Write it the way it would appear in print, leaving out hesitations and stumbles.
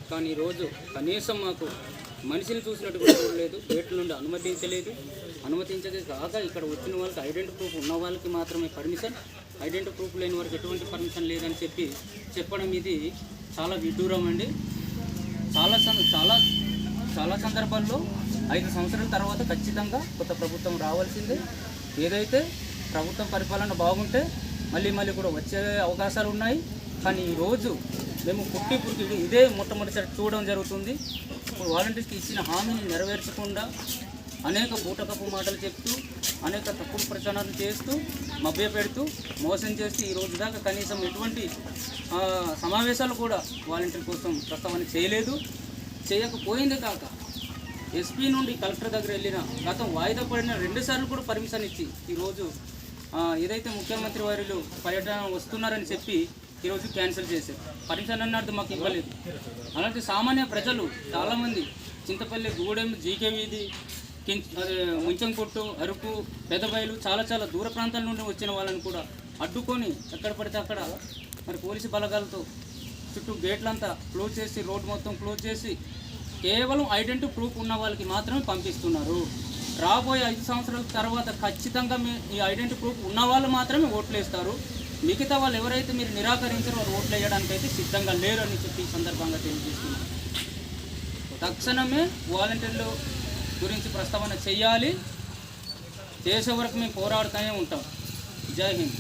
కానీ ఈరోజు కనీసం మాకు మనిషిని చూసినట్టు కూడా చూడలేదు, గేట్ల నుండి అనుమతించక కాక ఇక్కడ వచ్చిన వాళ్ళకి ఐడెంటిటీ ప్రూఫ్ ఉన్న వాళ్ళకి మాత్రమే పర్మిషన్, ఐడెంటిటీ ప్రూఫ్ లేని వారికి ఎటువంటి పర్మిషన్ లేదని చెప్పడం ఇది చాలా విడ్డూరం అండి. చాలా సందర్భాల్లో 5 సంవత్సరాల తర్వాత ఖచ్చితంగా కొత్త ప్రభుత్వం రావాల్సిందే. ఏదైతే ప్రభుత్వం పరిపాలన బాగుంటే మళ్ళీ కూడా వచ్చే అవకాశాలు ఉన్నాయి. కానీ ఈరోజు మేము పుట్టి ఇదే మొట్టమొదటిసారి చూడడం జరుగుతుంది. ఇప్పుడు వాలంటీర్స్కి ఇచ్చిన హామీని నెరవేర్చకుండా అనేక బూటకపు మాటలు చెప్తూ, అనేక తప్పుడు ప్రచారాలు చేస్తూ, మభ్యపెడుతూ, మోసం చేస్తూ ఈ రోజు దాకా కనీసం ఎటువంటి సమావేశాలు కూడా వాలంటీర్ కోసం ప్రస్తావన చేయకపోయింది కాక ఎస్పీ నుండి కలెక్టర్ దగ్గర వెళ్ళిన గతం వాయిదా పడిన 2 సార్లు కూడా పర్మిషన్ ఇచ్చి ఈరోజు ఏదైతే ముఖ్యమంత్రి వారిలో పర్యటన వస్తున్నారని చెప్పి ఈరోజు క్యాన్సిల్ చేశారు. పర్మిషన్ అన్నట్టు మాకు ఇవ్వలేదు. అలాంటి సామాన్య ప్రజలు చాలామంది చింతపల్లి, గూడెం, జీకే వీధి, ముంచంకొట్టు, అరకు, పెదబయలు చాలా దూర ప్రాంతాల నుండి వచ్చిన వాళ్ళని కూడా అడ్డుకొని ఎక్కడ పడితే అక్కడ మరి పోలీసు బలగాలతో చుట్టూ గేట్లంతా క్లోజ్ చేసి, రోడ్డు మొత్తం క్లోజ్ చేసి కేవలం ఐడెంటిటీ ప్రూఫ్ ఉన్న వాళ్ళకి మాత్రమే పంపిస్తున్నారు. రాబోయే 5 సంవత్సరాల తర్వాత ఖచ్చితంగా ఈ ఐడెంటిటీ ప్రూఫ్ ఉన్న వాళ్ళు మాత్రమే ఓట్లు వేస్తారు. మిగతా వాళ్ళు ఎవరైతే మీరు నిరాకరించారో వారు ఓట్లు వేయడానికి అయితే సిద్ధంగా లేరు అని చెప్పి ఈ సందర్భంగా తెలియజేస్తున్నారు. తక్షణమే వాలంటీర్లు గురించి ప్రస్తావన చేయాలి. చేసే వరకు మేము పోరాడుతూనే ఉంటాం. జై హింద్.